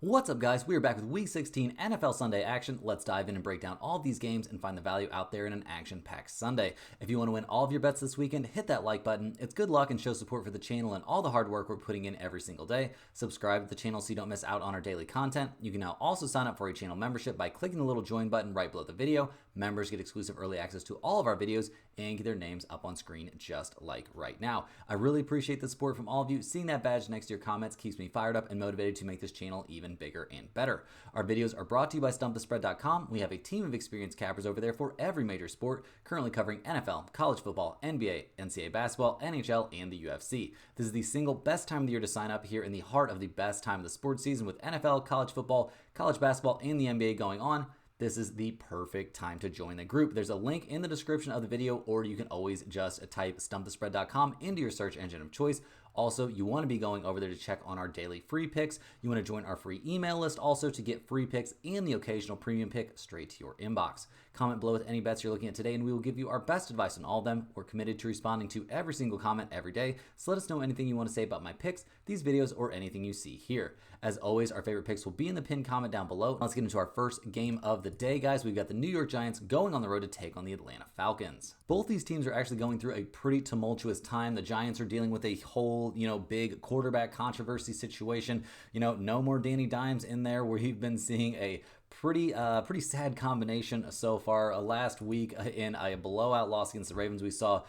What's up, guys? We are back with Week 16 NFL Sunday action. Let's dive in and break down all of these games and find the value out there in an action-packed Sunday. If you want to win all of your bets this weekend, hit that like button. It's good luck and show support for the channel and all the hard work we're putting in every single day. Subscribe to the channel so you don't miss out on our daily content. You can now also sign up for a channel membership by clicking the little join button right below the video. Members get exclusive early access to all of our videos and get their names up on screen just like right now. I really appreciate the support from all of you. Seeing that badge next to your comments keeps me fired up and motivated to make this channel even bigger and better. Our videos are brought to you by StumpTheSpread.com. We have a team of experienced cappers over there for every major sport, currently covering NFL, college football, NBA, NCAA basketball, NHL, and the UFC. This is the single best time of the year to sign up here in the heart of the best time of the sports season with NFL, college football, college basketball, and the NBA going on. This is the perfect time to join the group. There's a link in the description of the video, or you can always just type StumpTheSpread.com into your search engine of choice. Also, you want to be going over there to check on our daily free picks. You want to join our free email list also to get free picks and the occasional premium pick straight to your inbox. Comment below with any bets you're looking at today, and we will give you our best advice on all of them. We're committed to responding to every single comment every day, so let us know anything you want to say about my picks, these videos, or anything you see here. As always, our favorite picks will be in the pinned comment down below. Let's get into our first game of the day, guys. We've got the New York Giants going on the road to take on the Atlanta Falcons. Both these teams are actually going through a pretty tumultuous time. The Giants are dealing with a whole, big quarterback controversy situation. No more Danny Dimes in there, where you've been seeing a pretty sad combination so far. Last week in a blowout loss against the Ravens, we saw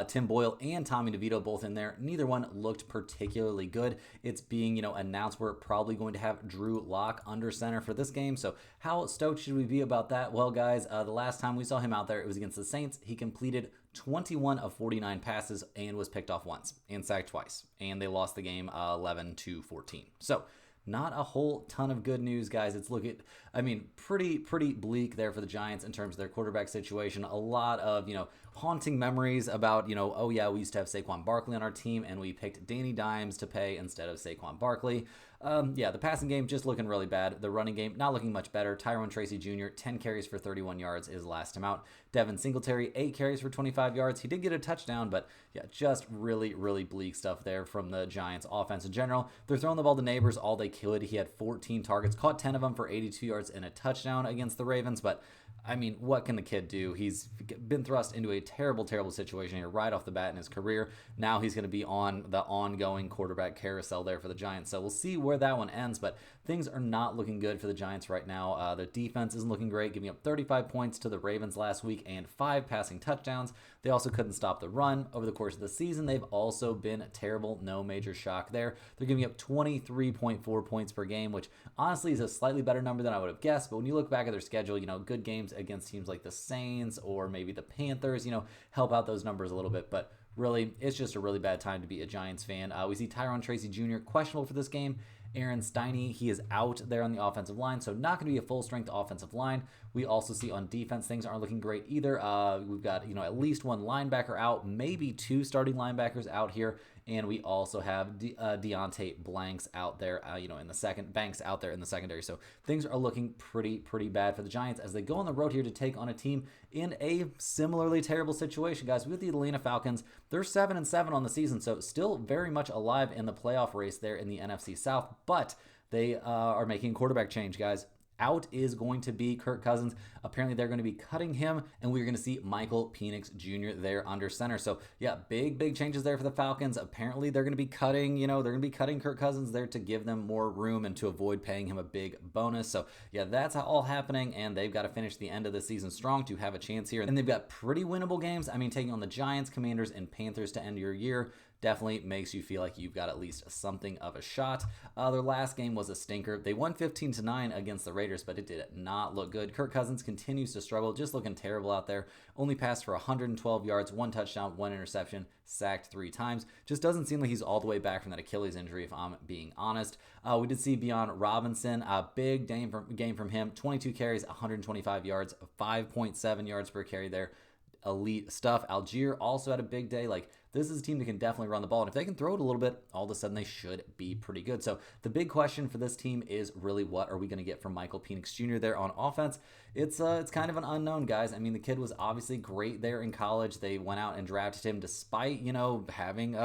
Tim Boyle and Tommy DeVito both in there. Neither one looked particularly good. It's being announced we're probably going to have Drew Lock under center for this game. So how stoked should we be about that? Well, guys, the last time we saw him out there, it was against the Saints. He completed 21 of 49 passes and was picked off once and sacked twice, and they lost the game 11-14. So not a whole ton of good news, guys. It's pretty bleak there for the Giants in terms of their quarterback situation. A lot of, haunting memories about, oh yeah, we used to have Saquon Barkley on our team and we picked Danny Dimes to pay instead of Saquon Barkley. The passing game just looking really bad. The running game not looking much better. Tyrone Tracy Jr., 10 carries for 31 yards is last time out. Devin Singletary, 8 carries for 25 yards. He did get a touchdown, but yeah, just really bleak stuff there from the Giants offense in general. They're throwing the ball to Neighbors all they could. He had 14 targets, caught 10 of them for 82 yards and a touchdown against the Ravens, but what can the kid do? He's been thrust into a terrible situation here right off the bat in his career. Now he's going to be on the ongoing quarterback carousel there for the Giants. So we'll see where that one ends, but things are not looking good for the Giants right now. The defense isn't looking great, giving up 35 points to the Ravens last week and 5 passing touchdowns. They also couldn't stop the run over the course of the season. They've also been terrible. No major shock there. They're giving up 23.4 points per game, which honestly is a slightly better number than I would have guessed. But when you look back at their schedule, good games against teams like the Saints or maybe the Panthers, help out those numbers a little bit. But really, it's just a really bad time to be a Giants fan. We see Tyrone Tracy Jr. questionable for this game. Aaron Stiney, he is out there on the offensive line, so not going to be a full-strength offensive line. We also see on defense, things aren't looking great either. We've got, at least one linebacker out, maybe 2 starting linebackers out here, and we also have Deontay Blanks out there, Banks out there in the secondary. So things are looking pretty bad for the Giants as they go on the road here to take on a team in a similarly terrible situation, guys. With the Atlanta Falcons, they're 7-7 on the season, so still very much alive in the playoff race there in the NFC South, but they are making a quarterback change, guys. Out is going to be Kirk Cousins. Apparently, they're going to be cutting him, and we're going to see Michael Penix Jr. there under center. So, yeah, big changes there for the Falcons. Apparently, they're going to be cutting Kirk Cousins there to give them more room and to avoid paying him a big bonus. So, yeah, that's all happening, and they've got to finish the end of the season strong to have a chance here. And they've got pretty winnable games. Taking on the Giants, Commanders, and Panthers to end your year definitely makes you feel like you've got at least something of a shot. Their last game was a stinker. They won 15-9 against the Raiders, but it did not look good. Kirk Cousins continues to struggle, just looking terrible out there. Only passed for 112 yards, 1 touchdown, 1 interception, sacked 3 times. Just doesn't seem like he's all the way back from that Achilles injury, if I'm being honest. We did see Bijan Robinson, a big game from him. 22 carries, 125 yards, 5.7 yards per carry there. Elite stuff. Algier also had a big day. this is a team that can definitely run the ball. And if they can throw it a little bit, all of a sudden they should be pretty good. So the big question for this team is really, what are we going to get from Michael Penix Jr. there on offense? It's kind of an unknown, guys. I mean, the kid was obviously great there in college. They went out and drafted him despite, having,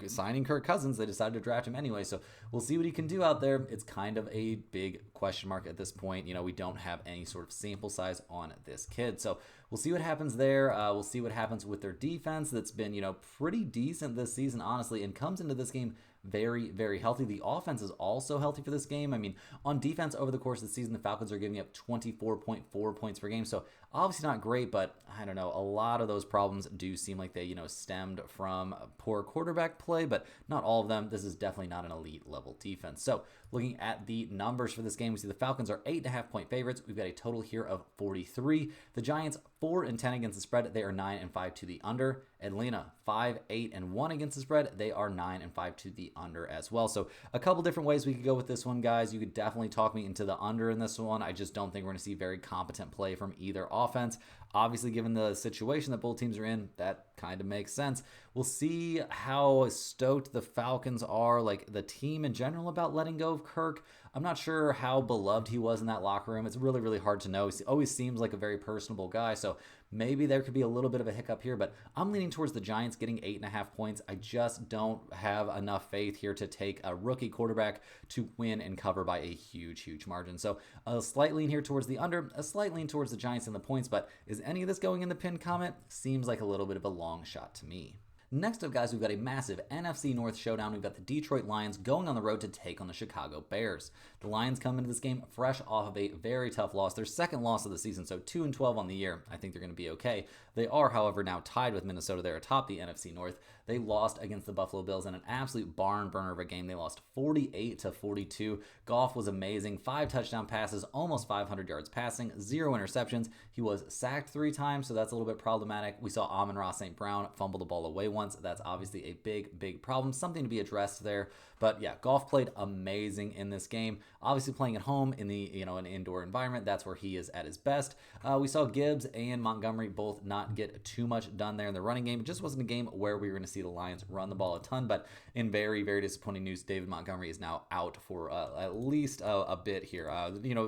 signing Kirk Cousins. They decided to draft him anyway. So we'll see what he can do out there. It's kind of a big question mark at this point. We don't have any sort of sample size on this kid. So we'll see what happens there. We'll see what happens with their defense that's been, pretty decent this season, honestly, and comes into this game very, very healthy. The offense is also healthy for this game. I mean, on defense over the course of the season, the Falcons are giving up 24.4 points per game. So obviously not great, but I don't know. A lot of those problems do seem like they, stemmed from poor quarterback play, but not all of them. This is definitely not an elite level defense. So looking at the numbers for this game, we see the Falcons are 8.5-point favorites. We've got a total here of 43. The Giants 4-10 against the spread. They are 9-5 to the under. Atlanta 5-8-1 against the spread. They are 9-5 to the under as well. So a couple different ways we could go with this one, guys. You could definitely talk me into the under in this one. I just don't think we're going to see very competent play from either offense. Obviously, given the situation that both teams are in, that kind of makes sense. We'll see how stoked the Falcons are, like the team in general, about letting go of Kirk. I'm not sure how beloved he was in that locker room. It's really, really hard to know. He always seems like a very personable guy, so maybe there could be a little bit of a hiccup here, but I'm leaning towards the Giants getting 8.5 points. I just don't have enough faith here to take a rookie quarterback to win and cover by a huge, huge margin. So a slight lean here towards the under, a slight lean towards the Giants in the points, but is any of this going in the pinned comment? Seems like a little bit of a long shot to me. Next up, guys, we've got a massive NFC North showdown. We've got the Detroit Lions going on the road to take on the Chicago Bears. The Lions come into this game fresh off of a very tough loss, their second loss of the season, so 2-12 on the year. I think they're going to be okay. They are, however, now tied with Minnesota. They're atop the NFC North. They lost against the Buffalo Bills in an absolute barn burner of a game. They lost 48-42. Goff was amazing. 5 touchdown passes, almost 500 yards passing, 0 interceptions. He was sacked 3 times, so that's a little bit problematic. We saw Amon-Ra St. Brown fumble the ball away once. That's obviously a big, big problem. Something to be addressed there. But yeah, Goff played amazing in this game. Obviously playing at home in the, an indoor environment, that's where he is at his best. We saw Gibbs and Montgomery both not get too much done there in the running game. It just wasn't a game where we were going to see the Lions run the ball a ton. But in very, very disappointing news, David Montgomery is now out for at least a bit here.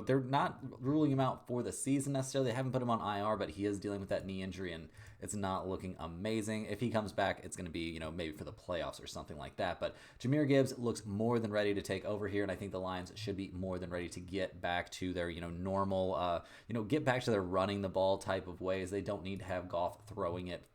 They're not ruling him out for the season necessarily. They haven't put him on IR, but he is dealing with that knee injury, and it's not looking amazing. If he comes back, it's going to be, maybe for the playoffs or something like that. But Jahmyr Gibbs looks more than ready to take over here, and I think the Lions should be more than ready to get back to their, normal, get back to their running the ball type of ways. They don't need to have Goff throwing it,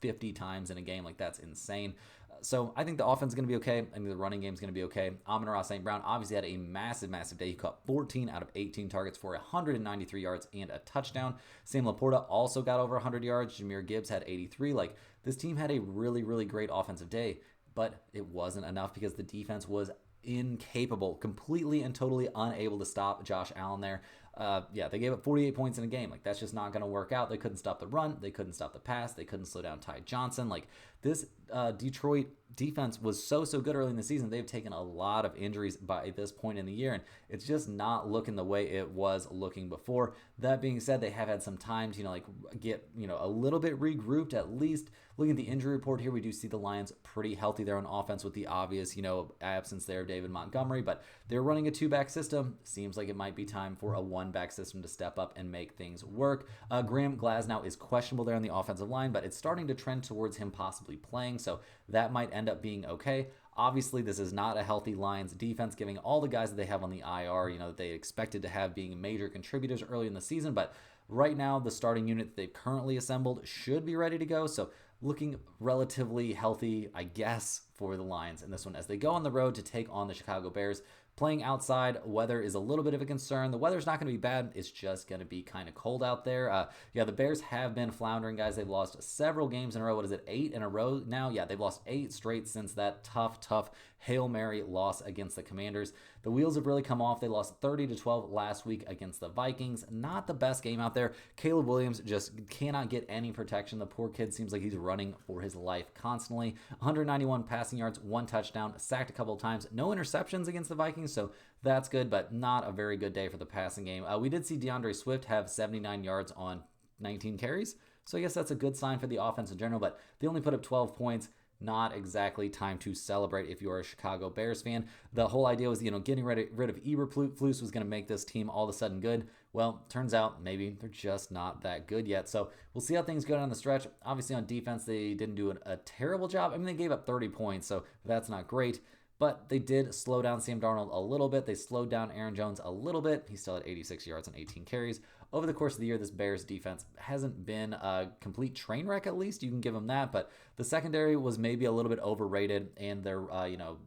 50 times in a game. Like, that's insane. So I think the offense is going to be okay. I think the running game is going to be okay. Amon-Ra St. Brown obviously had a massive, massive day. He caught 14 out of 18 targets for 193 yards and a touchdown. Sam Laporta also got over 100 yards. Jahmyr Gibbs had 83. Like, this team had a really, really great offensive day, but it wasn't enough because the defense was incapable, completely and totally unable to stop Josh Allen there. They gave up 48 points in a game. Like, that's just not going to work out. They couldn't stop the run. They couldn't stop the pass. They couldn't slow down Ty Johnson. Like, this Detroit defense was so good early in the season. They've taken a lot of injuries by this point in the year, and it's just not looking the way it was looking before. That being said, they have had some time to, get, a little bit regrouped at least. Looking at the injury report here, we do see the Lions pretty healthy there on offense with the obvious, absence there of David Montgomery, but they're running a 2-back system. Seems like it might be time for a 1-back system to step up and make things work. Graham Glasnow is questionable there on the offensive line, but it's starting to trend towards him possibly playing, so that might end up being okay. Obviously, this is not a healthy Lions defense, giving all the guys that they have on the IR, that they expected to have being major contributors early in the season, but right now, the starting unit that they've currently assembled should be ready to go, so looking relatively healthy, I guess, for the Lions in this one as they go on the road to take on the Chicago Bears. Playing outside, weather is a little bit of a concern. The weather's not going to be bad. It's just going to be kind of cold out there. The Bears have been floundering, guys. They've lost several games in a row. What is it, 8 in a row now? Yeah, they've lost 8 straight since that tough Hail Mary loss against the Commanders. The wheels have really come off. They lost 30-12 last week against the Vikings. Not the best game out there. Caleb Williams just cannot get any protection. The poor kid seems like he's running for his life constantly. 191 passing yards, 1 touchdown, sacked a couple of times. No interceptions against the Vikings, so that's good, but not a very good day for the passing game. We did see DeAndre Swift have 79 yards on 19 carries. So I guess that's a good sign for the offense in general, but they only put up 12 points. Not exactly time to celebrate if you're a Chicago Bears fan. The whole idea was, getting rid of Eberflus was going to make this team all of a sudden good. Well, turns out maybe they're just not that good yet. So we'll see how things go down the stretch. Obviously on defense, they didn't do a terrible job. I mean, they gave up 30 points, so that's not great. But they did slow down Sam Darnold a little bit. They slowed down Aaron Jones a little bit. He still had 86 yards on 18 carries. Over the course of the year, this Bears defense hasn't been a complete train wreck, at least. You can give them that. But the secondary was maybe a little bit overrated, and they're,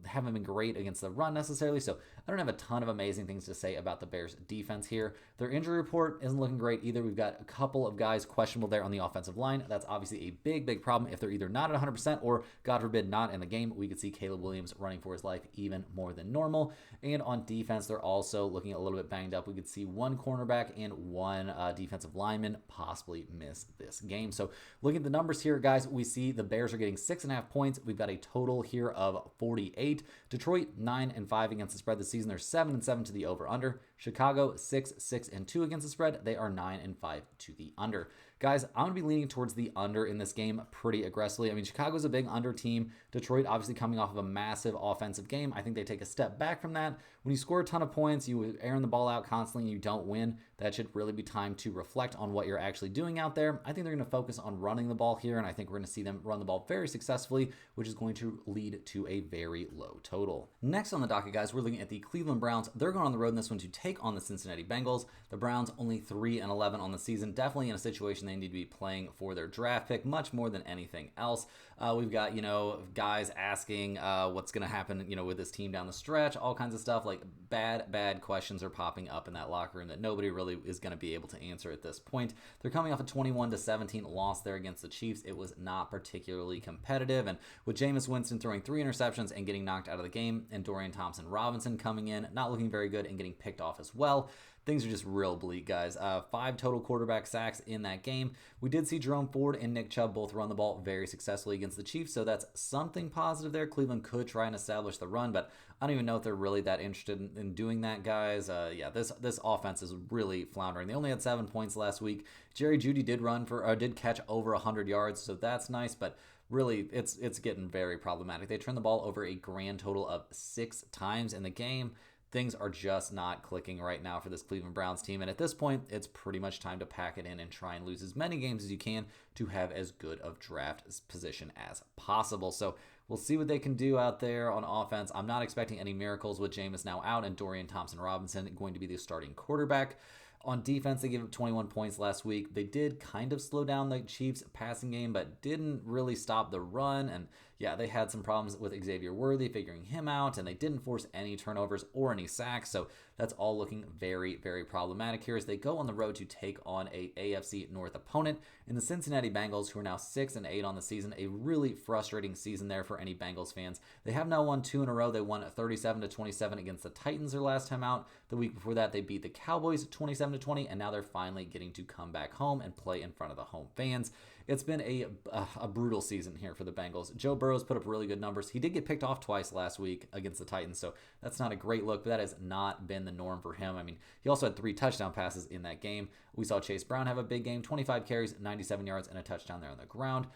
haven't been great against the run necessarily. So I don't have a ton of amazing things to say about the Bears defense here. Their injury report isn't looking great either. We've got a couple of guys questionable there on the offensive line. That's obviously a big, big problem. If they're either not at 100% or, God forbid, not in the game, we could see Caleb Williams running for his life even more than normal. And on defense, they're also looking a little bit banged up. We could see one cornerback and one defensive lineman possibly miss this game. So looking at the numbers here, guys, we see the Bears are getting 6.5 points. We've got a total here of 48. Detroit 9-5 against the spread this season. They're 7-7 to the over/under. Chicago 6-2 against the spread. They are 9-5 to the under. Guys, I'm going to be leaning towards the under in this game pretty aggressively. I mean, Chicago's a big under team. Detroit obviously coming off of a massive offensive game. I think they take a step back from that. When you score a ton of points, you airing the ball out constantly, and you don't win, that should really be time to reflect on what you're actually doing out there. I think they're going to focus on running the ball here, and I think we're going to see them run the ball very successfully, which is going to lead to a very low total. Next on the docket, guys, we're looking at the Cleveland Browns. They're going on the road in this one to take on the Cincinnati Bengals. The Browns only 3-11 on the season, definitely in a situation they need to be playing for their draft pick much more than anything else. We've got, guys asking what's going to happen, with this team down the stretch, all kinds of stuff. Like bad questions are popping up in that locker room that nobody really is going to be able to answer at this point. They're coming off a 21-17 loss there against the Chiefs. It was not particularly competitive, and with Jameis Winston throwing 3 interceptions and getting knocked out of the game, and Dorian Thompson-Robinson coming in, not looking very good and getting picked off as well, things are just real bleak, guys. 5 total quarterback sacks in that game. We did see Jerome Ford and Nick Chubb both run the ball very successfully against the Chiefs, so that's something positive there. Cleveland could try and establish the run, but I don't even know if they're really that interested in doing that, guys. This offense is really floundering. They only had 7 points last week. Jerry Jeudy did catch over 100 yards, so that's nice, but really, it's getting very problematic. They turned the ball over a grand total of 6 times in the game. Things are just not clicking right now for this Cleveland Browns team. And at this point, it's pretty much time to pack it in and try and lose as many games as you can to have as good of draft position as possible. So we'll see what they can do out there on offense. I'm not expecting any miracles with Jameis now out and Dorian Thompson-Robinson going to be the starting quarterback. On defense, they gave up 21 points last week. They did kind of slow down the Chiefs' passing game, but didn't really stop the run. And yeah, they had some problems with Xavier Worthy figuring him out, and they didn't force any turnovers or any sacks. So that's all looking very, very problematic here as they go on the road to take on a AFC North opponent in the Cincinnati Bengals, who are now 6-8 on the season. A really frustrating season there for any Bengals fans. They have now won 2 in a row. They won 37-27 against the Titans their last time out. The week before that, they beat the Cowboys 27-20, and now they're finally getting to come back home and play in front of the home fans. It's been a brutal season here for the Bengals. Joe Burrow's put up really good numbers. He did get picked off twice last week against the Titans, so that's not a great look, but that has not been the norm for him. I mean, he also had 3 touchdown passes in that game. We saw Chase Brown have a big game, 25 carries, 97 yards, and a touchdown there on the ground.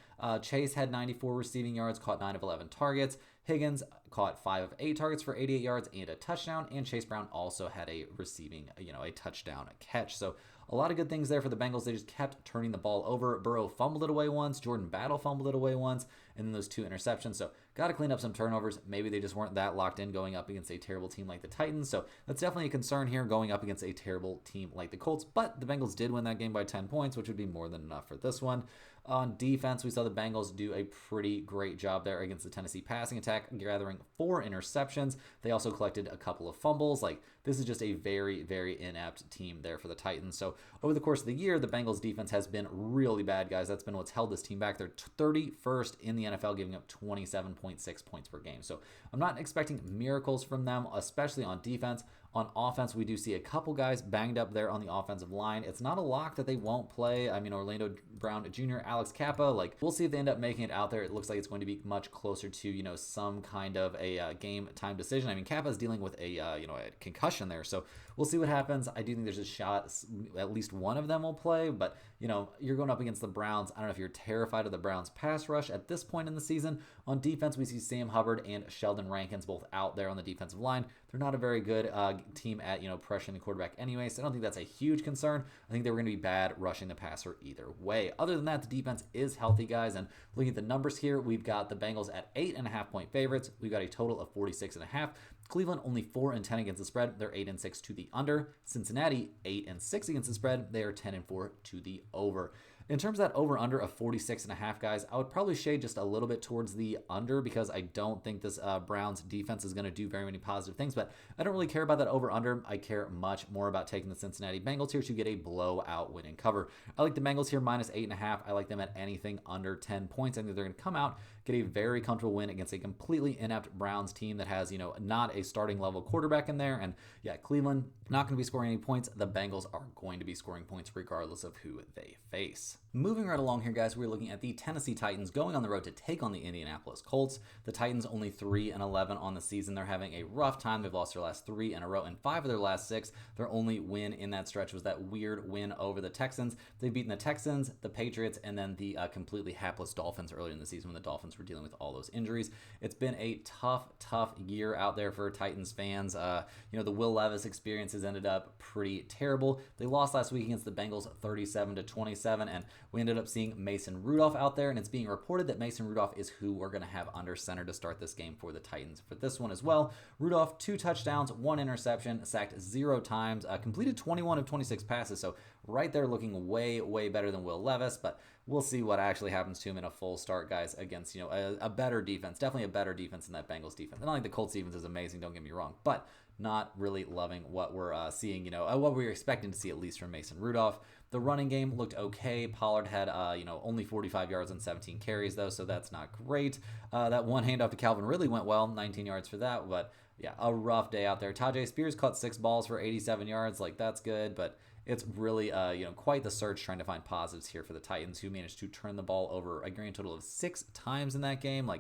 Chase had 94 receiving yards, caught 9 of 11 targets. Higgins caught 5 of 8 targets for 88 yards and a touchdown, and Chase Brown also had a receiving, a touchdown catch. So a lot of good things there for the Bengals. They just kept turning the ball over. Burrow fumbled it away once. Jordan Battle fumbled it away once. And then those 2 interceptions. So got to clean up some turnovers. Maybe they just weren't that locked in going up against a terrible team like the Titans. So that's definitely a concern here going up against a terrible team like the Colts. But the Bengals did win that game by 10 points, which would be more than enough for this one. On defense, we saw the Bengals do a pretty great job there against the Tennessee passing attack, gathering 4 interceptions. They also collected a couple of fumbles. This is just a very, very inept team there for the Titans. So over the course of the year, the Bengals defense has been really bad, guys. That's been what's held this team back. They're 31st in the NFL, giving up 27.6 points per game. So I'm not expecting miracles from them, especially on defense. On offense, we do see a couple guys banged up there on the offensive line. It's not a lock that they won't play. I mean, Orlando Brown Jr., Alex Kappa, we'll see if they end up making it out there. It looks like it's going to be much closer to, some kind of a game time decision. I mean, Kappa's dealing with a concussion there, so we'll see what happens. I do think there's a shot at least one of them will play, but you're going up against the Browns. I don't know if you're terrified of the Browns pass rush at this point in the season. On defense, we see Sam Hubbard and Sheldon Rankins both out there on the defensive line. They're not a very good team at pressuring the quarterback anyway, so I don't think that's a huge concern. I think they were going to be bad rushing the passer either way. Other than that, the defense is healthy, guys, and looking at the numbers here, we've got the Bengals at 8.5-point favorites. We've got a total of 46.5. Cleveland only 4-10 against the spread. They're 8-6 to the under. Cincinnati 8-6 against the spread. They are 10-4 to the over. In terms of that over-under of 46.5, guys, I would probably shade just a little bit towards the under because I don't think this Browns defense is going to do very many positive things, but I don't really care about that over-under. I care much more about taking the Cincinnati Bengals here to get a blowout win and cover. I like the Bengals here minus 8.5. I like them at anything under 10 points. I think they're going to come out, get a very comfortable win against a completely inept Browns team that has, not a starting level quarterback in there. And yeah, Cleveland not going to be scoring any points. The Bengals are going to be scoring points regardless of who they face. Moving right along here, guys, we're looking at the Tennessee Titans going on the road to take on the Indianapolis Colts. The Titans only 3-11 on the season. They're having a rough time. They've lost their last 3 in a row, and 5 of their last 6. Their only win in that stretch was that weird win over the Texans. They've beaten the Texans, the Patriots, and then the completely hapless Dolphins earlier in the season when the Dolphins were dealing with all those injuries. It's been a tough year out there for Titans fans. The Will Levis experience has ended up pretty terrible. They lost last week against the Bengals 37-27, and we ended up seeing Mason Rudolph out there, and it's being reported that Mason Rudolph is who we're going to have under center to start this game for the Titans for this one as well. Rudolph, 2 touchdowns, 1 interception, sacked 0 times, completed 21 of 26 passes, so right there looking way better than Will Levis, but we'll see what actually happens to him in a full start, guys, against a better defense, definitely a better defense than that Bengals defense. And I think the Colts defense is amazing, don't get me wrong, but not really loving what we're seeing, what we were expecting to see at least from Mason Rudolph. The running game looked okay. Pollard had, only 45 yards on 17 carries, though, so that's not great. That one handoff to Calvin Ridley went well, 19 yards for that, but yeah, a rough day out there. Tajay Spears caught 6 balls for 87 yards, that's good, but it's really, quite the search trying to find positives here for the Titans, who managed to turn the ball over a grand total of 6 times in that game.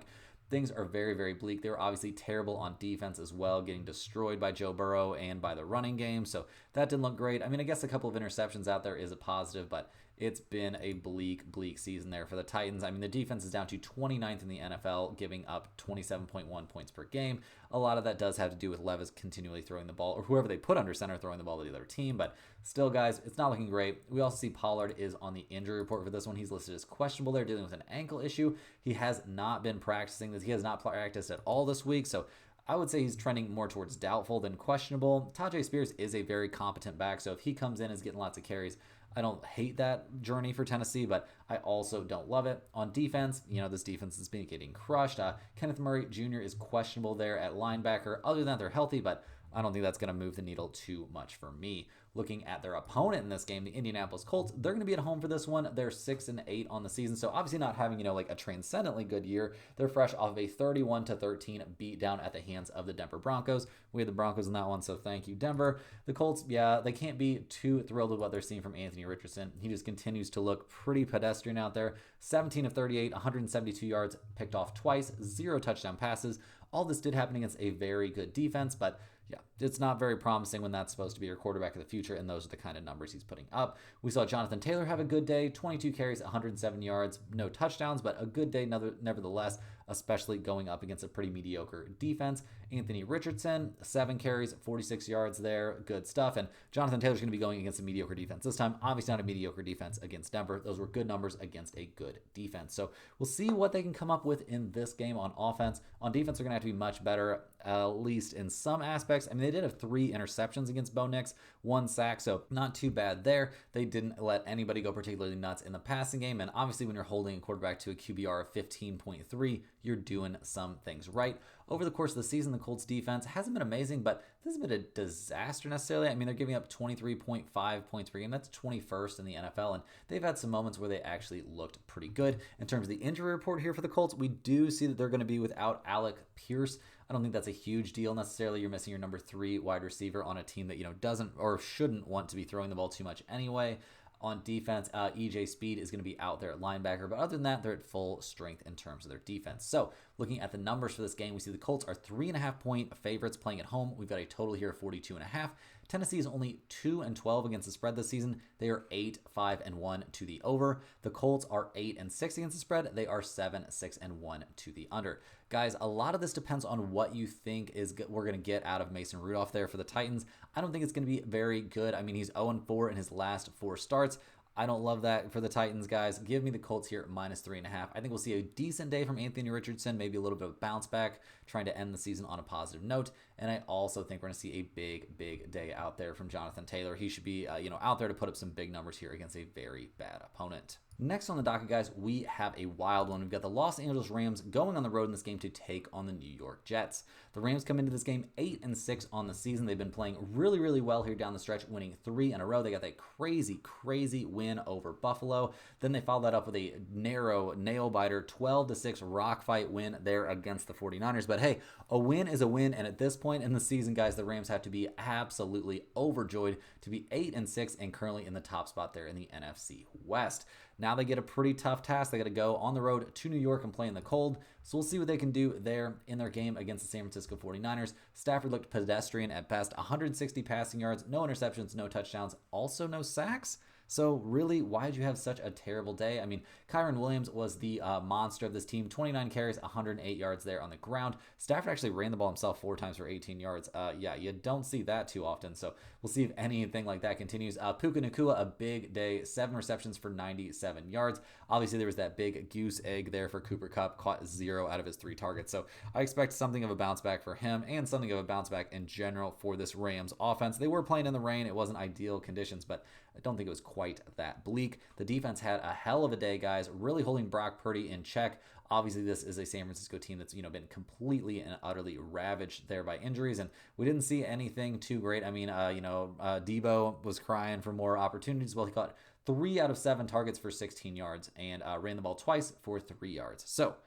Things are very bleak. They were obviously terrible on defense as well, getting destroyed by Joe Burrow and by the running game. So that didn't look great. I mean, I guess a couple of interceptions out there is a positive, but it's been a bleak season there for the Titans. I mean, the defense is down to 29th in the NFL, giving up 27.1 points per game. A lot of that does have to do with Levis continually throwing the ball, or whoever they put under center throwing the ball to the other team. But still, guys, it's not looking great. We also see Pollard is on the injury report for this one. He's listed as questionable. They're dealing with an ankle issue. He has not been practicing this. He has not practiced at all this week. So I would say he's trending more towards doubtful than questionable. Tajay Spears is a very competent back. So if he comes in and is getting lots of carries, I don't hate that journey for Tennessee, but I also don't love it. On defense, this defense is getting crushed. Kenneth Murray Jr. is questionable there at linebacker. Other than that, they're healthy, but I don't think that's going to move the needle too much for me. Looking at their opponent in this game, the Indianapolis Colts, they're going to be at home for this one. They're 6-8 on the season, so obviously not having, a transcendently good year. They're fresh off of a 31-13 beatdown at the hands of the Denver Broncos. We had the Broncos in that one, so thank you, Denver. The Colts, yeah, they can't be too thrilled with what they're seeing from Anthony Richardson. He just continues to look pretty pedestrian out there. 17 of 38, 172 yards, picked off twice, 0 touchdown passes. All this did happen against a very good defense, but yeah, it's not very promising when that's supposed to be your quarterback of the future, and those are the kind of numbers he's putting up. We saw Jonathan Taylor have a good day, 22 carries, 107 yards, no touchdowns, but a good day nevertheless, especially going up against a pretty mediocre defense. Anthony Richardson, 7 carries, 46 yards there, good stuff. And Jonathan Taylor's going to be going against a mediocre defense this time. Obviously not a mediocre defense against Denver. Those were good numbers against a good defense. So we'll see what they can come up with in this game on offense. On defense, they're going to have to be much better, at least in some aspects. I mean, they did have 3 interceptions against Bo Nix, 1 sack, so not too bad there. They didn't let anybody go particularly nuts in the passing game, and obviously when you're holding a quarterback to a QBR of 15.3, you're doing some things right. Over the course of the season, the Colts defense hasn't been amazing, but this hasn't been a disaster necessarily. I mean, they're giving up 23.5 points per game. That's 21st in the NFL, and they've had some moments where they actually looked pretty good. In terms of the injury report here for the Colts, we do see that they're going to be without Alec Pierce. I don't think that's a huge deal necessarily. You're missing your number 3 wide receiver on a team that, doesn't or shouldn't want to be throwing the ball too much anyway. On defense, EJ Speed is going to be out there at linebacker, but other than that, they're at full strength in terms of their defense. So looking at the numbers for this game, we see the Colts are 3.5-point favorites playing at home. We've got a total here of 42.5. Tennessee is only 2-12 against the spread this season. They are 8-5-1 to the over. The Colts are 8-6 against the spread. They are 7-6-1 to the under. Guys, a lot of this depends on what you think we're going to get out of Mason Rudolph there for the Titans. I don't think it's going to be very good. I mean, he's 0-4 in his last 4 starts. I don't love that for the Titans, guys. Give me the Colts here at -3.5. I think we'll see a decent day from Anthony Richardson, maybe a little bit of bounce back, trying to end the season on a positive note. And I also think we're going to see a big day out there from Jonathan Taylor. He should be, out there to put up some big numbers here against a very bad opponent. Next on the docket, guys, we have a wild one. We've got the Los Angeles Rams going on the road in this game to take on the New York Jets. The Rams come into this game 8-6 on the season. They've been playing really well here down the stretch, winning 3 in a row. They got that crazy win over Buffalo. Then they followed that up with a narrow nail-biter 12-6 rock fight win there against the 49ers. But hey, a win is a win, and at this point in the season, guys, the Rams have to be absolutely overjoyed to be 8-6 and currently in the top spot there in the NFC West. Now they get a pretty tough task. They got to go on the road to New York and play in the cold. So we'll see what they can do there in their game against the San Francisco 49ers. Stafford looked pedestrian at best. 160 passing yards, no interceptions, no touchdowns, also no sacks. So really, why did you have such a terrible day? I mean, Kyren Williams was the monster of this team. 29 carries, 108 yards there on the ground. Stafford actually ran the ball himself 4 times for 18 yards. Yeah, you don't see that too often. So we'll see if anything like that continues. Puka Nacua, a big day, 7 receptions for 97 yards. Obviously, there was that big goose egg there for Cooper Kupp, caught 0 out of his 3 targets. So I expect something of a bounce back for him and something of a bounce back in general for this Rams offense. They were playing in the rain. It wasn't ideal conditions, but I don't think it was quite that bleak. The defense had a hell of a day, guys, really holding Brock Purdy in check. Obviously, this is a San Francisco team that's been completely and utterly ravaged there by injuries, and we didn't see anything too great. I mean, Debo was crying for more opportunities. Well, he caught 3 out of 7 targets for 16 yards and ran the ball twice for 3 yards. So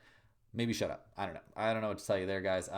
maybe shut up. I don't know what to tell you there, guys.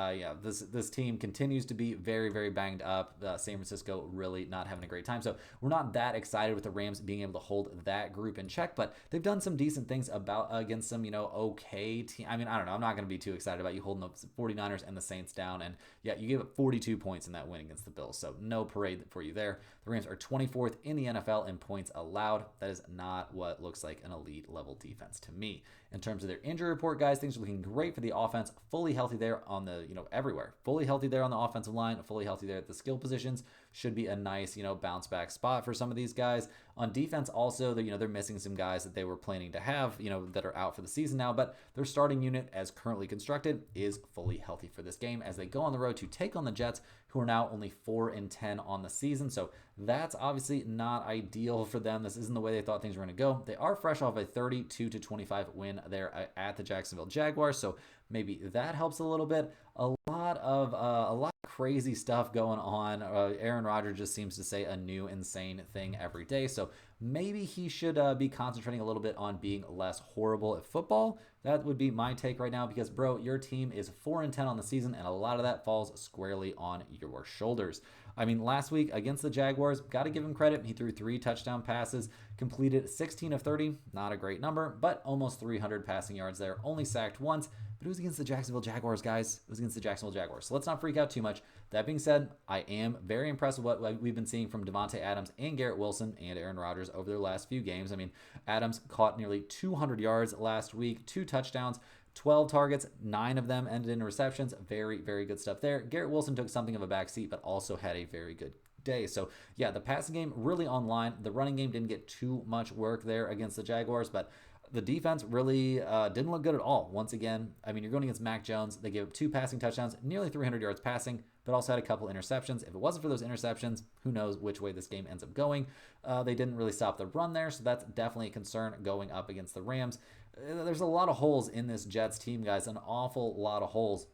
This team continues to be very banged up. San Francisco really not having a great time. So we're not that excited with the Rams being able to hold that group in check, but they've done some decent things against some, okay team. I mean, I don't know. I'm not going to be too excited about you holding the 49ers and the Saints down. And yeah, you gave up 42 points in that win against the Bills. So no parade for you there. The Rams are 24th in the NFL in points allowed. That is not what looks like an elite level defense to me. In terms of their injury report, guys, things are looking great for the offense. Fully healthy there on the, everywhere. Fully healthy there on the offensive line. Fully healthy there at the skill positions. Should be a nice, bounce back spot for some of these guys. On defense, also, they're missing some guys that they were planning to have, that are out for the season now. But their starting unit, as currently constructed, is fully healthy for this game as they go on the road to take on the Jets, who are now only 4-10 on the season. So that's obviously not ideal for them. This isn't the way they thought things were going to go. They are fresh off a 32-25 win there at the Jacksonville Jaguars. So maybe that helps a little bit. A lot of crazy stuff going on. Aaron Rodgers just seems to say a new insane thing every day. So maybe he should be concentrating a little bit on being less horrible at football. That would be my take right now because, bro, your team is 4-10 on the season, and a lot of that falls squarely on your shoulders. I mean, last week against the Jaguars, got to give him credit. He threw 3 touchdown passes, completed 16 of 30. Not a great number, but almost 300 passing yards there. Only sacked once, but it was against the Jacksonville Jaguars, guys. It was against the Jacksonville Jaguars. So let's not freak out too much. That being said, I am very impressed with what we've been seeing from Devontae Adams and Garrett Wilson and Aaron Rodgers over their last few games. I mean, Adams caught nearly 200 yards last week, 2 touchdowns, 12 targets, 9 of them ended in receptions. Very good stuff there. Garrett Wilson took something of a backseat, but also had a very good day. So yeah, the passing game really online. The running game didn't get too much work there against the Jaguars, but the defense really didn't look good at all. Once again, I mean, you're going against Mac Jones. They gave up 2 passing touchdowns, nearly 300 yards passing, but also had a couple interceptions. If it wasn't for those interceptions, who knows which way this game ends up going. They didn't really stop the run there, so that's definitely a concern going up against the Rams. There's a lot of holes in this Jets team, guys, an awful lot of holes.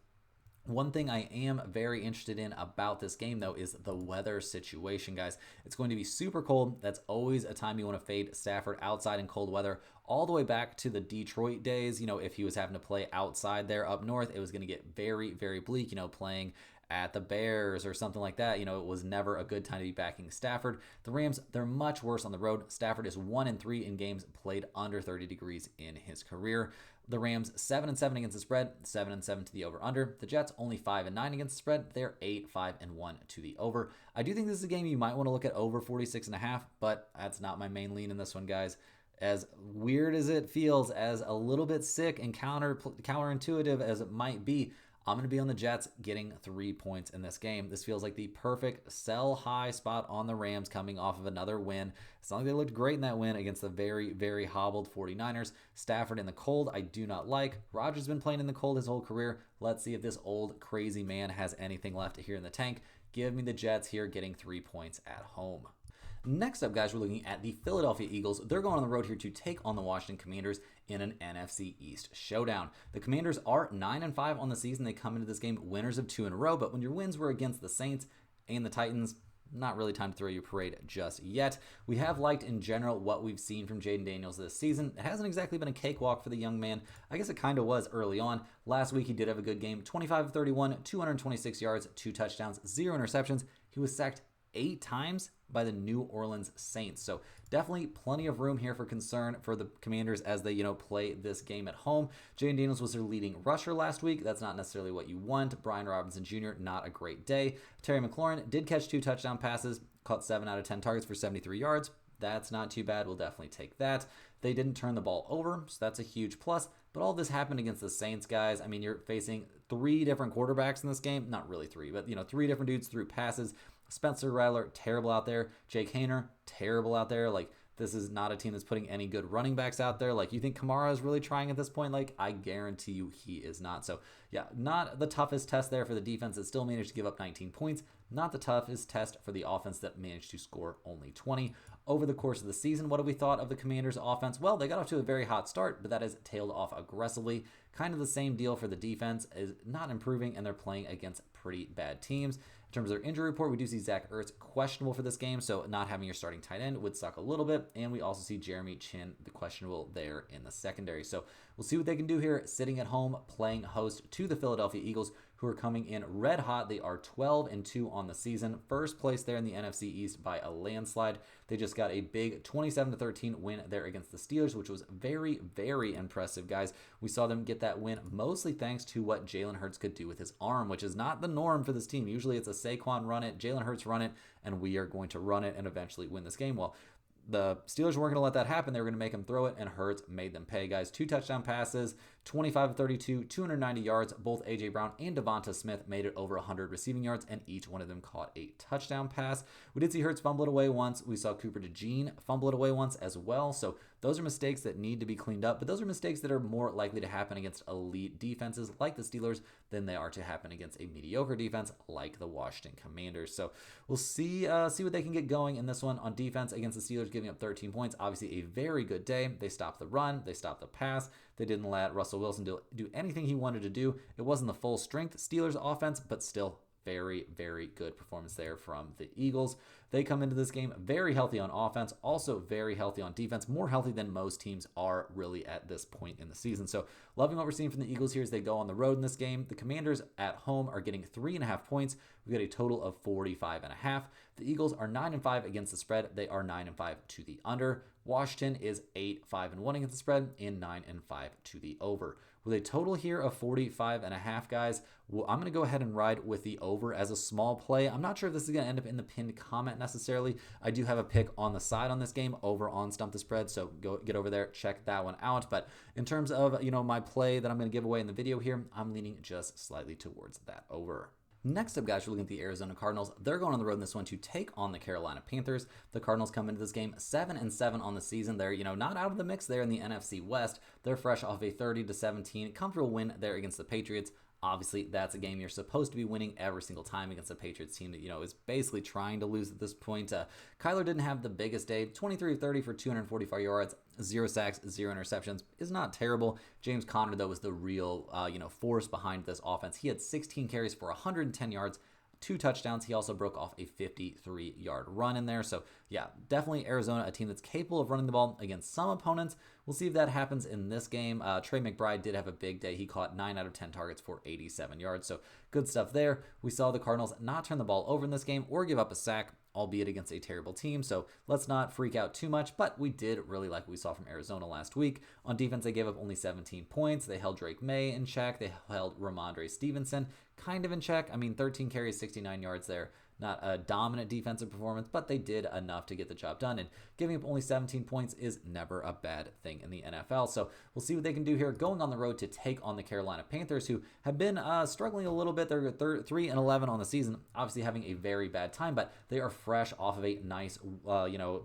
One thing I am very interested in about this game, though, is the weather situation, guys. It's going to be super cold. That's always a time you want to fade Stafford outside in cold weather. All the way back to the Detroit days, if he was having to play outside there up north, it was going to get very bleak, playing at the Bears or something like that. It was never a good time to be backing Stafford. The Rams, they're much worse on the road. Stafford is 1-3 in games played under 30 degrees in his career. The Rams 7-7 against the spread, 7-7 to the over/under. The Jets only 5-9 against the spread. They're 8-5-1 to the over. I do think this is a game you might want to look at over 46.5, but that's not my main lean in this one, guys. As weird as it feels, as a little bit sick and counterintuitive as it might be, I'm going to be on the Jets getting 3 points in this game. This feels like the perfect sell high spot on the Rams coming off of another win. It's not like they looked great in that win against the very, very hobbled 49ers. Stafford in the cold, I do not like. Rodgers has been playing in the cold his whole career. Let's see if this old crazy man has anything left here in the tank. Give me the Jets here getting 3 points at home. Next up, guys, we're looking at the Philadelphia Eagles. They're going on the road here to take on the Washington Commanders in an NFC East showdown. The Commanders are 9-5 on the season. They come into this game winners of 2 in a row, but when your wins were against the Saints and the Titans, not really time to throw your parade just yet. We have liked in general what we've seen from Jaden Daniels this season. It hasn't exactly been a cakewalk for the young man. I guess it kind of was early on. Last week he did have a good game. 25 of 31, 226 yards, 2 touchdowns, 0 interceptions. He was sacked 8 times by the New Orleans Saints. So definitely plenty of room here for concern for the Commanders as they, play this game at home. Jaden Daniels was their leading rusher last week. That's not necessarily what you want. Brian Robinson Jr., not a great day. Terry McLaurin did catch 2 touchdown passes, caught 7 out of 10 targets for 73 yards. That's not too bad. We'll definitely take that. They didn't turn the ball over, so that's a huge plus. But all this happened against the Saints, guys. I mean, you're facing 3 different quarterbacks in this game. Not really 3, but, 3 different dudes threw passes. Spencer Rattler, terrible out there. Jake Haener, terrible out there. This is not a team that's putting any good running backs out there. You think Kamara is really trying at this point? I guarantee you he is not. So, yeah, not the toughest test there for the defense that still managed to give up 19 points. Not the toughest test for the offense that managed to score only 20. Over the course of the season, what have we thought of the Commanders' offense? Well, they got off to a very hot start, but that has tailed off aggressively. Kind of the same deal for the defense, is not improving, and they're playing against pretty bad teams. In terms of their injury report, we do see Zach Ertz questionable for this game, so not having your starting tight end would suck a little bit. And we also see Jeremy Chin, the questionable there in the secondary. So we'll see what they can do here, sitting at home, playing host to the Philadelphia Eagles, who are coming in red hot. They are 12-2 on the season. First place there in the NFC East by a landslide. They just got a big 27-13 win there against the Steelers, which was very, very impressive, guys. We saw them get that win mostly thanks to what Jalen Hurts could do with his arm, which is not the norm for this team. Usually it's a Saquon run it, Jalen Hurts run it, and we are going to run it and eventually win this game. Well, the Steelers weren't going to let that happen. They were going to make him throw it, and Hurts made them pay, guys. 2 touchdown passes, 25 of 32, 290 yards. Both A.J. Brown and Devonta Smith made it over 100 receiving yards, and each one of them caught a touchdown pass. We did see Hurts fumble it away once. We saw Cooper DeJean fumble it away once as well. So those are mistakes that need to be cleaned up, but those are mistakes that are more likely to happen against elite defenses like the Steelers than they are to happen against a mediocre defense like the Washington Commanders. So we'll see what they can get going in this one on defense against the Steelers, giving up 13 points. Obviously a very good day. They stopped the run. They stopped the pass. They didn't let Russell Wilson do anything he wanted to do. It wasn't the full strength Steelers offense, but still very, very good performance there from the Eagles. They come into this game very healthy on offense, also very healthy on defense, more healthy than most teams are really at this point in the season. So loving what we're seeing from the Eagles here as they go on the road in this game. The Commanders at home are getting 3.5 points. We got a total of 45.5. The Eagles are 9-5 against the spread. They are 9-5 to the under. Washington is 8-5-1 against the spread and 9-5 to the over. With a total here of 45.5, guys, well, I'm going to go ahead and ride with the over as a small play. I'm not sure if this is going to end up in the pinned comment necessarily. I do have a pick on the side on this game over on Stump the Spread, so go get over there, check that one out. But in terms of, my play that I'm going to give away in the video here, I'm leaning just slightly towards that over. Next up, guys, we're looking at the Arizona Cardinals. They're going on the road in this one to take on the Carolina Panthers. The Cardinals come into this game 7-7 on the season. They're, not out of the mix there in the NFC West. They're fresh off a 30-17 comfortable win there against the Patriots. Obviously, that's a game you're supposed to be winning every single time against a Patriots team that, is basically trying to lose at this point. Kyler didn't have the biggest day. 23-30 for 245 yards, 0 sacks, 0 interceptions is not terrible. James Conner, though, was the real, force behind this offense. He had 16 carries for 110 yards, 2 touchdowns. He also broke off a 53-yard run in there. So yeah, definitely Arizona, a team that's capable of running the ball against some opponents. We'll see if that happens in this game. Trey McBride did have a big day. He caught 9 out of 10 targets for 87 yards. So good stuff there. We saw the Cardinals not turn the ball over in this game or give up a sack, albeit against a terrible team. So let's not freak out too much, but we did really like what we saw from Arizona last week. On defense, they gave up only 17 points. They held Drake May in check. They held Ramondre Stevenson kind of in check. I mean, 13 carries, 69 yards there. Not a dominant defensive performance, but they did enough to get the job done. And giving up only 17 points is never a bad thing in the NFL. So we'll see what they can do here going on the road to take on the Carolina Panthers, who have been struggling a little bit. They're 3-11 on the season, obviously having a very bad time, but they are fresh off of a nice,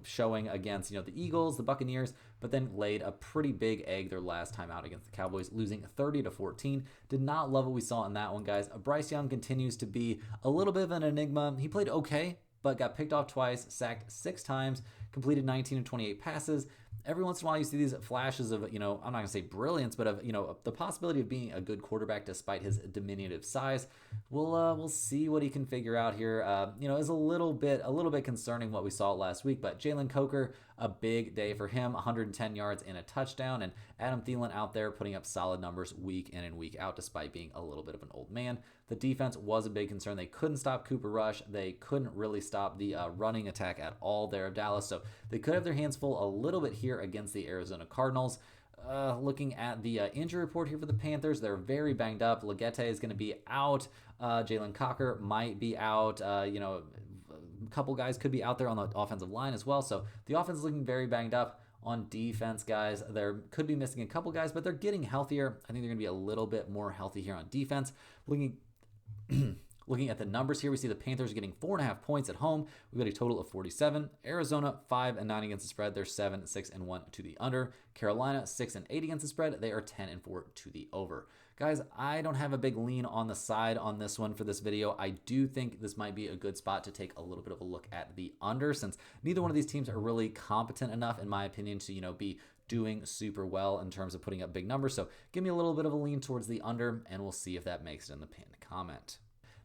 showing against, the Eagles, the Buccaneers, but then laid a pretty big egg their last time out against the Cowboys, losing 30-14. Did not love what we saw in that one, guys. Bryce Young continues to be a little bit of an enigma. He played okay, but got picked off twice, sacked 6 times, completed 19 of 28 passes. Every once in a while, you see these flashes of, I'm not going to say brilliance, but of, the possibility of being a good quarterback despite his diminutive size. We'll see what he can figure out here. Is a little bit concerning what we saw last week, but Jalen Coker, a big day for him, 110 yards and a touchdown, and Adam Thielen out there putting up solid numbers week in and week out despite being a little bit of an old man. The defense was a big concern. They couldn't stop Cooper Rush. They couldn't really stop the running attack at all there of Dallas, so they could have their hands full a little bit here against the Arizona Cardinals. Looking at the injury report here for the Panthers, they're very banged up. Legette is going to be out. Jalen Coker might be out. A couple guys could be out there on the offensive line as well. So the offense is looking very banged up. On defense, guys, they could be missing a couple guys, but they're getting healthier. I think they're going to be a little bit more healthy here on defense. Looking at the numbers here, we see the Panthers getting 4.5 points at home. We've got a total of 47. Arizona 5-9 against the spread. They're 7-6-1 to the under. Carolina 6-8 against the spread. They are 10-4 to the over. Guys, I don't have a big lean on the side on this one for this video. I do think this might be a good spot to take a little bit of a look at the under, since neither one of these teams are really competent enough, in my opinion, to be doing super well in terms of putting up big numbers. So give me a little bit of a lean towards the under, and we'll see if that makes it in the pinned comment.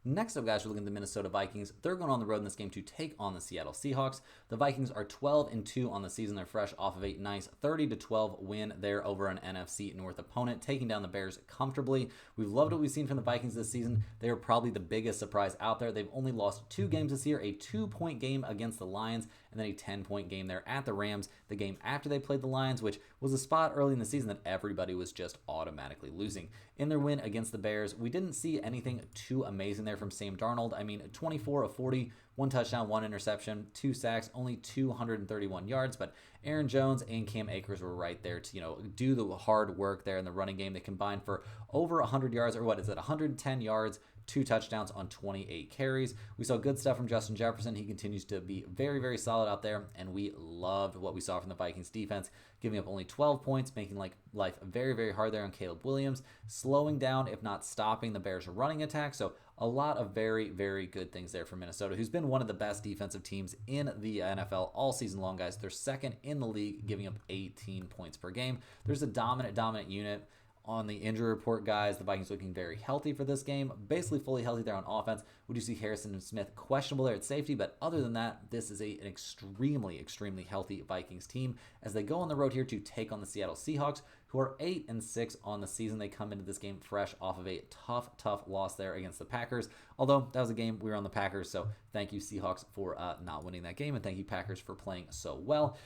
Next up, guys, we're looking at the Minnesota Vikings. They're going on the road in this game to take on the Seattle Seahawks. The Vikings are 12-2 on the season. They're fresh off of a nice 30-12 win there over an NFC North opponent, taking down the Bears comfortably. We've loved what we've seen from the Vikings this season. They are probably the biggest surprise out there. They've only lost 2 games this year, a 2-point game against the Lions, and then a 10-point game there at the Rams, the game after they played the Lions, which was a spot early in the season that everybody was just automatically losing. In their win against the Bears, we didn't see anything too amazing there from Sam Darnold. I mean, 24 of 40, 1 touchdown, 1 interception, 2 sacks, only 231 yards, but Aaron Jones and Cam Akers were right there to, do the hard work there in the running game. They combined for over 100 yards, or 110 yards, 2 touchdowns on 28 carries. We saw good stuff from Justin Jefferson. He continues to be very, very solid out there, and we loved what we saw from the Vikings defense, giving up only 12 points, making life very, very hard there on Caleb Williams, slowing down, if not stopping, the Bears' running attack. So a lot of very, very good things there for Minnesota, who's been one of the best defensive teams in the NFL all season long, guys. They're second in the league, giving up 18 points per game. There's a dominant unit. On the injury report, guys, the Vikings looking very healthy for this game, basically fully healthy there on offense. We do see Harrison and Smith questionable there at safety, but other than that, this is an extremely healthy Vikings team as they go on the road here to take on the Seattle Seahawks, who are 8-6 on the season. They come into this game fresh off of a tough loss there against the Packers. Although that was a game we were on the Packers, so thank you Seahawks for not winning that game, and thank you Packers for playing so well.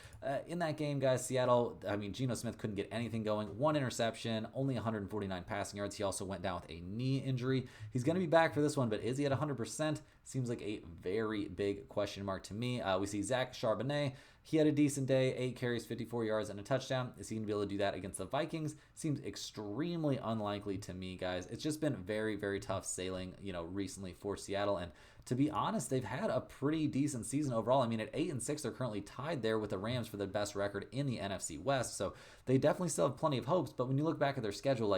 In that game, guys, Seattle, Geno Smith couldn't get anything going. 1 interception, only 149 passing yards. He also went down with a knee injury. He's going to be back for this one, but is he at 100%? Seems like a very big question mark to me. We see Zach Charbonnet. He had a decent day, 8 carries, 54 yards, and a touchdown. Is he going to be able to do that against the Vikings? Seems extremely unlikely to me, guys. It's just been very tough sailing, recently for Seattle. And to be honest, they've had a pretty decent season overall. At 8-6, they're currently tied there with the Rams for the best record in the NFC West. So they definitely still have plenty of hopes. But when you look back at their schedule,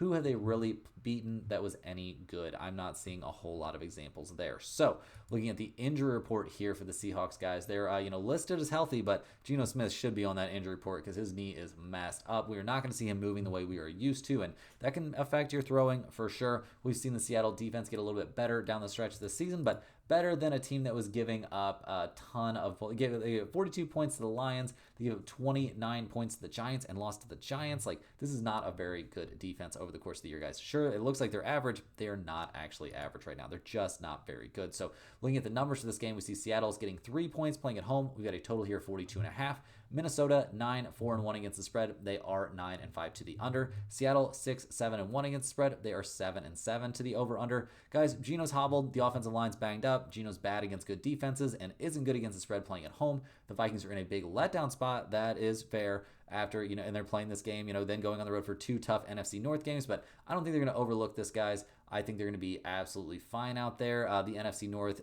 who have they really beaten that was any good? I'm not seeing a whole lot of examples there. So looking at the injury report here for the Seahawks, guys, they're listed as healthy, but Geno Smith should be on that injury report because his knee is messed up. We are not going to see him moving the way we are used to, and that can affect your throwing for sure. We've seen the Seattle defense get a little bit better down the stretch this season, but better than a team that was giving up a ton of. They gave 42 points to the Lions. They gave up 29 points to the Giants and lost to the Giants. Like, this is not a very good defense over the course of the year, guys. Sure, it looks like they're average. They are not actually average right now. They're just not very good. So looking at the numbers for this game, we see Seattle's getting 3 points playing at home. We've got a total here of 42.5. Minnesota 9-4-1 against the spread. They are 9-5 to the under. Seattle 6-7-1 against the spread. They are 7-7 to the over/under. Guys, Geno's hobbled. The offensive line's banged up. Geno's bad against good defenses and isn't good against the spread playing at home. The Vikings are in a big letdown spot. That is fair after, and they're playing this game, then going on the road for 2 tough NFC North games. But I don't think they're going to overlook this, guys. I think they're going to be absolutely fine out there. The NFC North,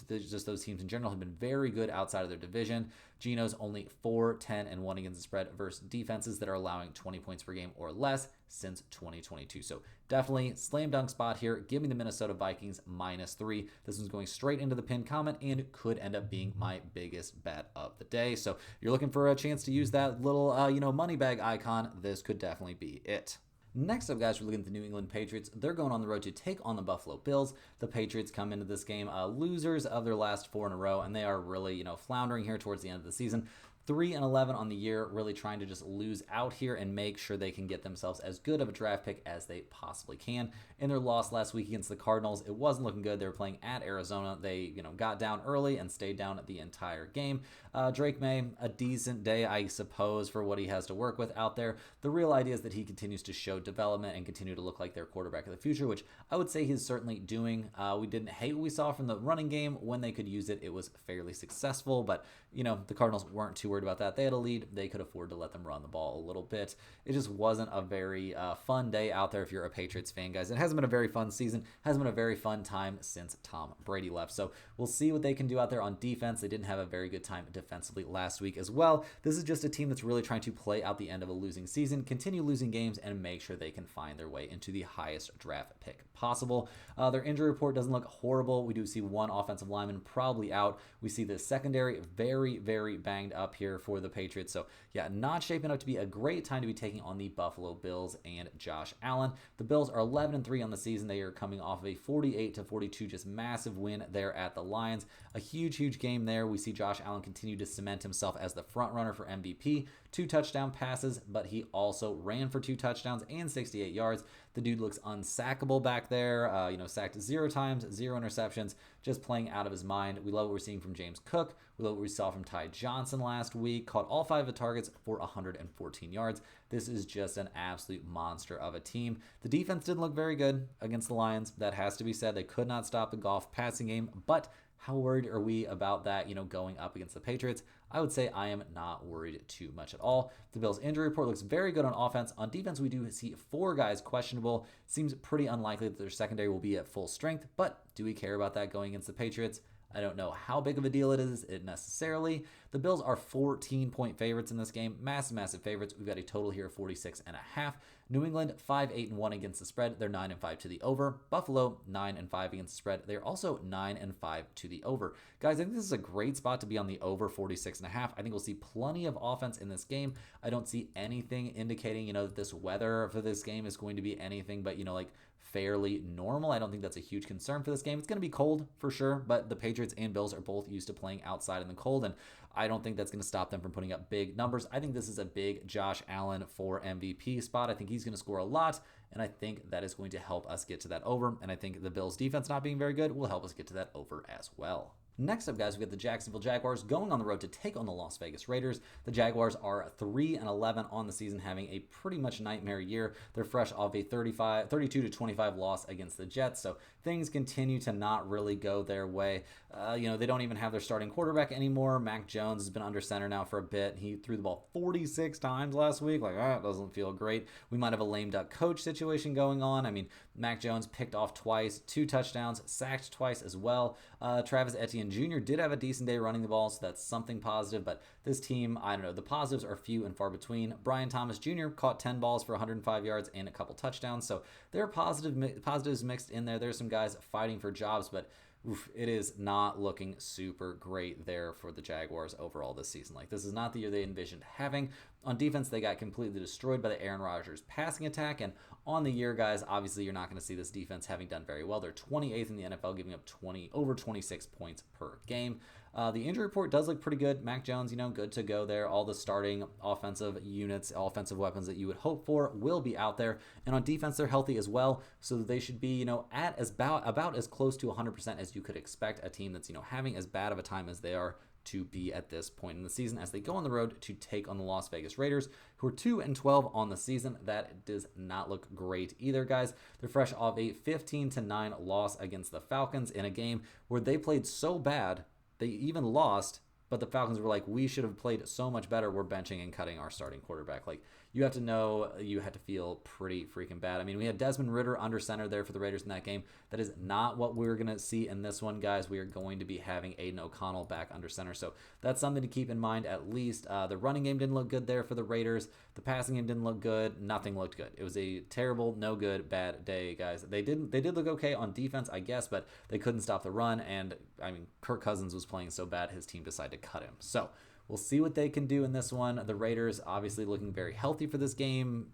just those teams in general have been very good outside of their division. Geno's only 4-10-1 against the spread versus defenses that are allowing 20 points per game or less since 2022. So definitely slam dunk spot here. Give me the Minnesota Vikings -3. This one's going straight into the pinned comment and could end up being my biggest bet of the day. So you're looking for a chance to use that little, money bag icon. This could definitely be it. Next up, guys, we're looking at the New England Patriots. They're going on the road to take on the Buffalo Bills. The Patriots come into this game losers of their last 4 in a row, and they are really, floundering here towards the end of the season. 3-11 on the year, really trying to just lose out here and make sure they can get themselves as good of a draft pick as they possibly can. In their loss last week against the Cardinals, it wasn't looking good. They were playing at Arizona. They, got down early and stayed down the entire game. Drake May, a decent day, I suppose, for what he has to work with out there. The real idea is that he continues to show development and continue to look like their quarterback of the future, which I would say he's certainly doing. We didn't hate what we saw from the running game. When they could use it, it was fairly successful, but, the Cardinals weren't too worried about that. They had a lead. They could afford to let them run the ball a little bit. It just wasn't a very fun day out there if you're a Patriots fan, guys. It hasn't been a very fun season. Hasn't been a very fun time since Tom Brady left. So we'll see what they can do out there on defense. They didn't have a very good time defensively last week as well. This is just a team that's really trying to play out the end of a losing season, continue losing games, and make sure they can find their way into the highest draft pick possible. Their injury report doesn't look horrible. We do see one offensive lineman probably out. We see the secondary very, very banged up here for the Patriots. So yeah, not shaping up to be a great time to be taking on the Buffalo Bills and Josh Allen. The Bills are 11-3 on the season. They are coming off of a 48-42 just massive win there at the Lions. A huge game there. We see Josh Allen continue to cement himself as the front runner for MVP. 2 touchdown passes, but he also ran for 2 touchdowns and 68 yards. The dude looks unsackable back there. Sacked 0 times, 0 interceptions, just playing out of his mind. We love what we're seeing from James Cook. We love what we saw from Ty Johnson last week. Caught all 5 of the targets for 114 yards. This is just an absolute monster of a team. The defense didn't look very good against the Lions. That has to be said. They could not stop the Goff passing game, but how worried are we about that, going up against the Patriots? I would say I am not worried too much at all. The Bills' injury report looks very good on offense. On defense, we do see 4 guys questionable. Seems pretty unlikely that their secondary will be at full strength, but do we care about that going against the Patriots? I don't know how big of a deal it is necessarily. The Bills are 14-point favorites in this game. Massive favorites. We've got a total here of 46.5. New England, 5-8-1 against the spread. They're 9-5 to the over. Buffalo, 9-5 against the spread. They're also 9-5 to the over. Guys, I think this is a great spot to be on the over 46.5. I think we'll see plenty of offense in this game. I don't see anything indicating, that this weather for this game is going to be anything but, fairly normal. I don't think that's a huge concern for this game. It's going to be cold for sure, but the Patriots and Bills are both used to playing outside in the cold, and I don't think that's going to stop them from putting up big numbers. I think this is a big Josh Allen for MVP spot. I think he's going to score a lot, and I think that is going to help us get to that over, and I think the Bills' defense not being very good will help us get to that over as well. Next up, guys, we got the Jacksonville Jaguars going on the road to take on the Las Vegas Raiders. The Jaguars are 3-11 on the season, having a pretty much nightmare year. They're fresh off a 32-25 loss against the Jets, so things continue to not really go their way. They don't even have their starting quarterback anymore. Mac Jones has been under center now for a bit. He threw the ball 46 times last week. That doesn't feel great. We might have a lame duck coach situation going on. I mean, Mac Jones picked off twice, 2 touchdowns, sacked twice as well. Travis Etienne Jr. did have a decent day running the ball, so that's something positive. But this team, I don't know, the positives are few and far between. Brian Thomas Jr. caught 10 balls for 105 yards and a couple touchdowns, so there are positives mixed in there. There's some guys fighting for jobs, but it is not looking super great there for the Jaguars overall this season. Like, this is not the year they envisioned having. On defense, they got completely destroyed by the Aaron Rodgers passing attack. And on the year, guys, obviously you're not going to see this defense having done very well. They're 28th in the NFL, giving up over 26 points per game. The injury report does look pretty good. Mac Jones, good to go there. All the starting offensive units, offensive weapons that you would hope for will be out there. And on defense, they're healthy as well. So they should be, at about as close to 100% as you could expect a team that's, having as bad of a time as they are to be at this point in the season as they go on the road to take on the Las Vegas Raiders, who are 2-12 on the season. That does not look great either, guys. They're fresh off a 15-9 loss against the Falcons in a game where they played so bad they even lost, but the Falcons were like, we should have played so much better. We're benching and cutting our starting quarterback. Like, you have to know, you had to feel pretty freaking bad. I mean, we had Desmond Ridder under center there for the Raiders in that game. That is not what we're going to see in this one, guys. We are going to be having Aiden O'Connell back under center. So that's something to keep in mind at least. The running game didn't look good there for the Raiders. The passing game didn't look good. Nothing looked good. It was a terrible, no good, bad day, guys. They did look okay on defense, I guess, but they couldn't stop the run. And, I mean, Kirk Cousins was playing so bad, his team decided to cut him. So we'll see what they can do in this one. The Raiders obviously looking very healthy for this game.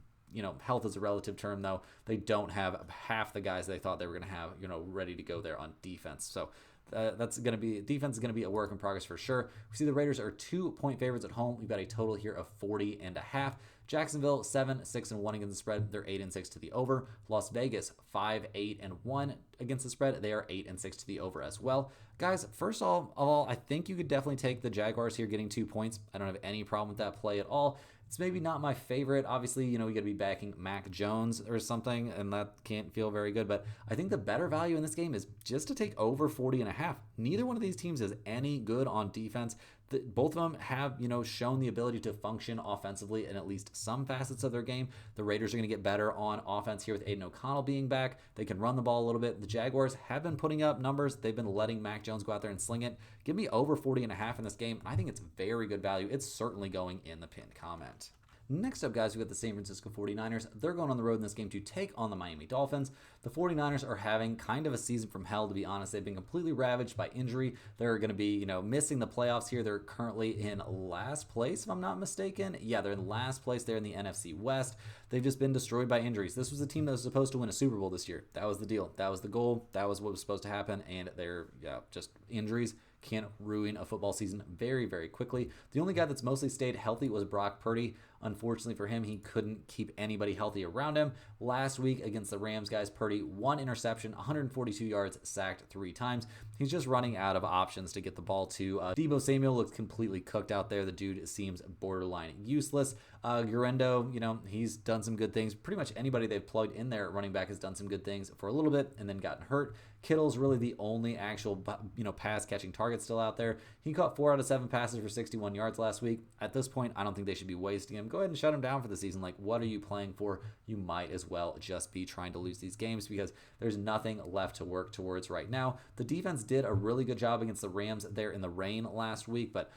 Health is a relative term, though. They don't have half the guys they thought they were going to have, ready to go there on defense. So defense is going to be a work in progress for sure. We see the Raiders are 2-point favorites at home. We've got a total here of 40.5. Jacksonville 7-6-1 against the spread. They're 8-6 to the over. Las Vegas 5-8-1 against the spread. They are 8-6 to the over as well. Guys, first of all, I think you could definitely take the Jaguars here getting 2 points. I don't have any problem with that play at all. It's maybe not my favorite. Obviously, you got to be backing Mac Jones or something, and that can't feel very good. But I think the better value in this game is just to take over 40.5. Neither one of these teams is any good on defense. Both of them have, shown the ability to function offensively in at least some facets of their game. The Raiders are going to get better on offense here with Aiden O'Connell being back. They can run the ball a little bit. The Jaguars have been putting up numbers. They've been letting Mac Jones go out there and sling it. Give me over 40.5 in this game. I think it's very good value. It's certainly going in the pinned comment. Next up, guys, we got the San Francisco 49ers. They're going on the road in this game to take on the Miami Dolphins. The 49ers are having kind of a season from hell, to be honest. They've been completely ravaged by injury. They're going to be, missing the playoffs here. They're currently in last place, if I'm not mistaken. Yeah, they're in last place there in the NFC West. They've just been destroyed by injuries. This was a team that was supposed to win a Super Bowl this year. That was the deal. That was the goal. That was what was supposed to happen, and they're just injuries can ruin a football season very, very quickly. The only guy that's mostly stayed healthy was Brock Purdy. Unfortunately for him, he couldn't keep anybody healthy around him. Last week against the Rams, guys, Purdy, 1 interception, 142 yards, sacked 3 times. He's just running out of options to get the ball to. Deebo Samuel looks completely cooked out there. The dude seems borderline useless. Guerrero, he's done some good things. Pretty much anybody they've plugged in there at running back has done some good things for a little bit and then gotten hurt. Kittle's really the only actual, pass-catching target still out there. He caught 4 out of 7 passes for 61 yards last week. At this point, I don't think they should be wasting him. Go ahead and shut him down for the season. Like, what are you playing for? You might as well just be trying to lose these games because there's nothing left to work towards right now. The defense did a really good job against the Rams there in the rain last week, but,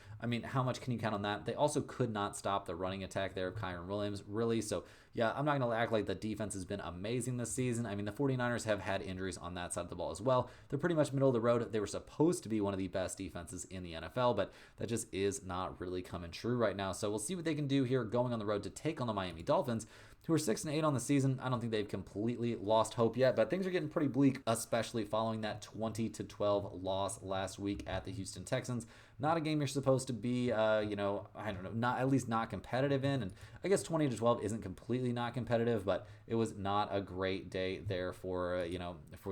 how much can you count on that? They also could not stop the running attack there of Kyron Williams, really. So, yeah, I'm not going to act like the defense has been amazing this season. The 49ers have had injuries on that side of the ball as well. They're pretty much middle of the road. They were supposed to be one of the best defenses in the NFL, but that just is not really coming true right now. So we'll see what they can do here going on the road to take on the Miami Dolphins, who are 6-8 on the season. I don't think they've completely lost hope yet, but things are getting pretty bleak, especially following that 20-12 loss last week at the Houston Texans. Not a game you're supposed to be, not competitive in. And I guess 20-12 isn't completely not competitive, but it was not a great day there for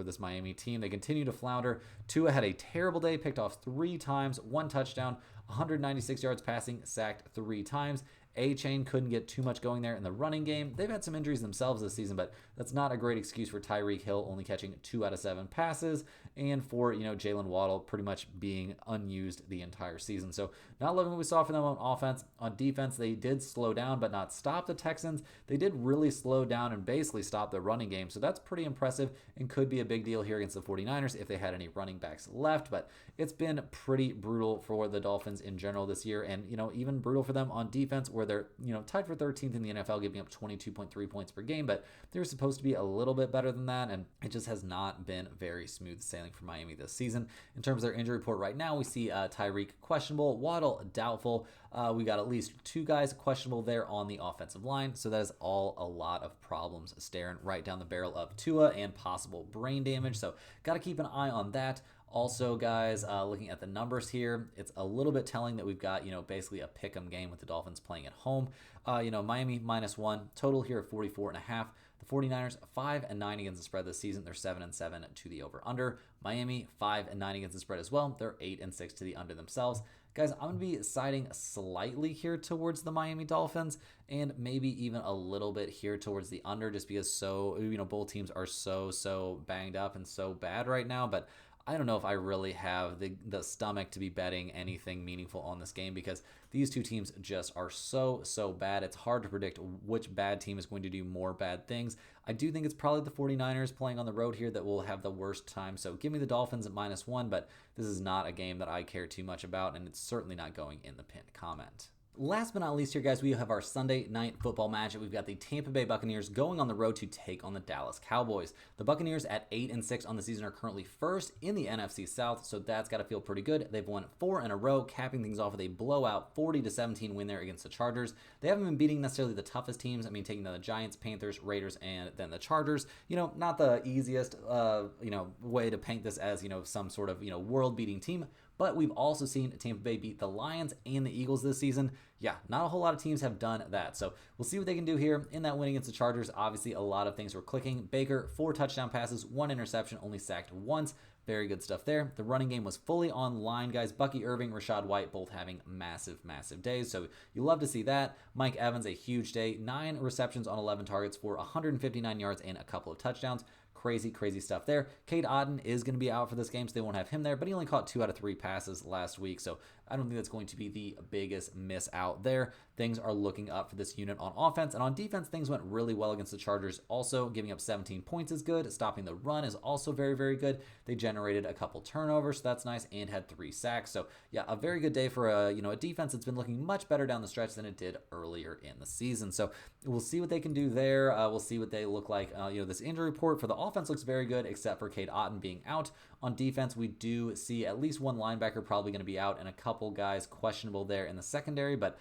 this Miami team. They continue to flounder. Tua had a terrible day, picked off 3 times, 1 touchdown, 196 yards passing, sacked 3 times. A-Chain couldn't get too much going there in the running game. They've had some injuries themselves this season, but that's not a great excuse for Tyreek Hill only catching 2 out of 7 passes, and for, Jalen Waddle pretty much being unused the entire season. So not loving what we saw from them on offense. On defense, they did slow down but not stop the Texans. They did really slow down and basically stop the running game. So that's pretty impressive and could be a big deal here against the 49ers if they had any running backs left. But it's been pretty brutal for the Dolphins in general this year, and even brutal for them on defense, where they're tied for 13th in the NFL, giving up 22.3 points per game. But they're supposed to be a little bit better than that, and it just has not been very smooth sailing for Miami this season. In terms of their injury report right now, we see Tyreek questionable, Waddle doubtful. We got at least 2 guys questionable there on the offensive line. So that is all a lot of problems staring right down the barrel of Tua and possible brain damage. So got to keep an eye on that. Also, guys, looking at the numbers here, it's a little bit telling that we've got, basically a pick'em game with the Dolphins playing at home. Miami -1, total here of 44.5. The 49ers 5-9 against the spread this season. They're 7-7 to the over/under. Miami 5-9 against the spread as well. They're 8-6 to the under themselves. Guys, I'm going to be siding slightly here towards the Miami Dolphins, and maybe even a little bit here towards the under, just because both teams are so banged up and so bad right now. But I don't know if I really have the stomach to be betting anything meaningful on this game, because these two teams just are so bad. It's hard to predict which bad team is going to do more bad things. I do think it's probably the 49ers playing on the road here that will have the worst time. So give me the Dolphins at -1, but this is not a game that I care too much about, and it's certainly not going in the pinned comment. Last but not least here, guys, we have our Sunday night football matchup. We've got the Tampa Bay Buccaneers going on the road to take on the Dallas Cowboys. The Buccaneers at 8-6 on the season are currently first in the NFC South, so that's got to feel pretty good. They've won 4 in a row, capping things off with a blowout 40-17 win there against the Chargers. They haven't been beating necessarily the toughest teams. I mean, taking down the Giants, Panthers, Raiders, and then the Chargers. Not the easiest, way to paint this as, some sort of, world-beating team. But we've also seen Tampa Bay beat the Lions and the Eagles this season. Yeah, not a whole lot of teams have done that. So we'll see what they can do here in that win against the Chargers. Obviously, a lot of things were clicking. Baker, 4 touchdown passes, 1 interception, only sacked once. Very good stuff there. The running game was fully online, guys. Bucky Irving, Rashad White, both having massive days. So you love to see that. Mike Evans, a huge day. 9 receptions on 11 targets for 159 yards and a couple of touchdowns. Crazy stuff there. Cade Otton is going to be out for this game, so they won't have him there, but he only caught 2 out of 3 passes last week, so I don't think that's going to be the biggest miss out there. Things are looking up for this unit on offense, and on defense, things went really well against the Chargers. Also, giving up 17 points is good. Stopping the run is also very good. They generated a couple turnovers, so that's nice, and had 3 sacks. So, yeah, a very good day for a defense that's been looking much better down the stretch than it did earlier in the season. So, we'll see what they can do there. We'll see what they look like. This injury report for the offense looks very good, except for Cade Otton being out. On defense, we do see at least one linebacker probably going to be out, and a couple guys questionable there in the secondary, but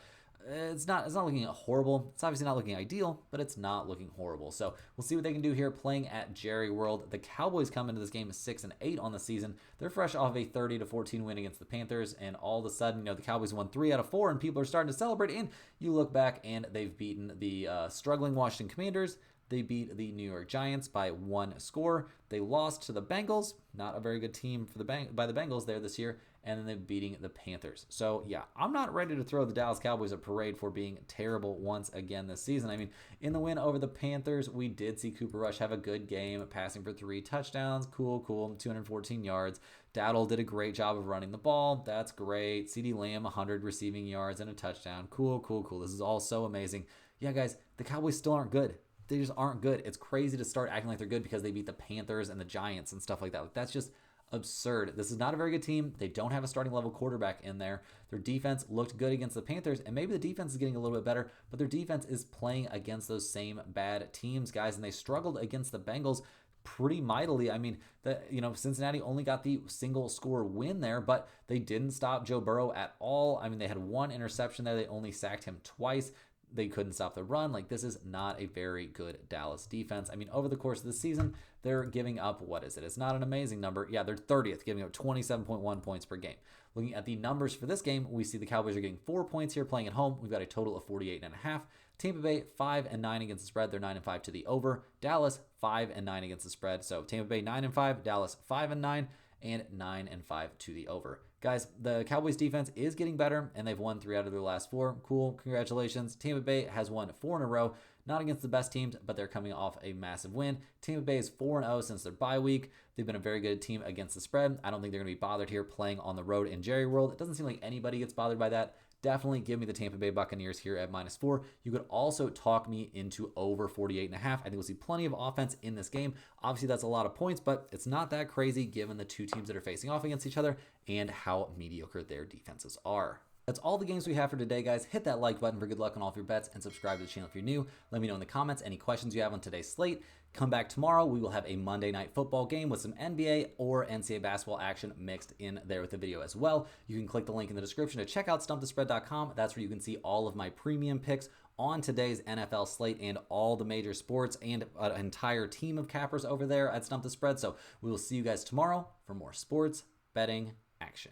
it's not looking horrible. It's obviously not looking ideal, but it's not looking horrible. So we'll see what they can do here playing at Jerry World. The Cowboys come into this game 6-8 on the season. They're fresh off a 30-14 win against the Panthers, and all of a sudden, the Cowboys won 3 out of 4, and people are starting to celebrate. And you look back, and they've beaten the struggling Washington Commanders. They beat the New York Giants by 1 score. They lost to the Bengals, not a very good team by the Bengals there this year, and then they're beating the Panthers. So, yeah, I'm not ready to throw the Dallas Cowboys a parade for being terrible once again this season. I mean, in the win over the Panthers, we did see Cooper Rush have a good game, passing for 3 touchdowns. Cool, 214 yards. Dowdle did a great job of running the ball. That's great. CeeDee Lamb, 100 receiving yards and a touchdown. Cool. This is all so amazing. Yeah, guys, the Cowboys still aren't good. They just aren't good. It's crazy to start acting like they're good because they beat the Panthers and the Giants and stuff like that. That's just absurd. This is not a very good team. They don't have a starting level quarterback in there. Their defense looked good against the Panthers, and maybe the defense is getting a little bit better, but their defense is playing against those same bad teams, guys, and they struggled against the Bengals pretty mightily. I mean, Cincinnati only got the single score win there, but they didn't stop Joe Burrow at all. I mean, they had 1 interception there. They only sacked him twice. They couldn't stop the run. This is not a very good Dallas defense. I mean, over the course of the season, they're giving up, what is it? It's not an amazing number. Yeah, they're 30th, giving up 27.1 points per game. Looking at the numbers for this game, we see the Cowboys are getting 4 points here playing at home. We've got a total of 48.5. Tampa Bay 5-9 against the spread. They're 9-5 to the over. Dallas 5-9 against the spread. So Tampa Bay 9-5, Dallas 5-9, and 9-5 to the over. Guys, the Cowboys defense is getting better, and they've won 3 out of their last 4. Cool, congratulations. Tampa Bay has won 4 in a row, not against the best teams, but they're coming off a massive win. Tampa Bay is 4-0 since their bye week. They've been a very good team against the spread. I don't think they're going to be bothered here playing on the road in Jerry World. It doesn't seem like anybody gets bothered by that. Definitely give me the Tampa Bay Buccaneers here at -4. You could also talk me into over 48.5. I think we'll see plenty of offense in this game. Obviously, that's a lot of points, but it's not that crazy given the 2 teams that are facing off against each other and how mediocre their defenses are. That's all the games we have for today, guys. Hit that like button for good luck on all of your bets and subscribe to the channel if you're new. Let me know in the comments any questions you have on today's slate. Come back tomorrow. We will have a Monday night football game with some NBA or NCAA basketball action mixed in there with the video as well. You can click the link in the description to check out stumpthespread.com. That's where you can see all of my premium picks on today's NFL slate and all the major sports and an entire team of cappers over there at Stump the Spread. So we will see you guys tomorrow for more sports betting action.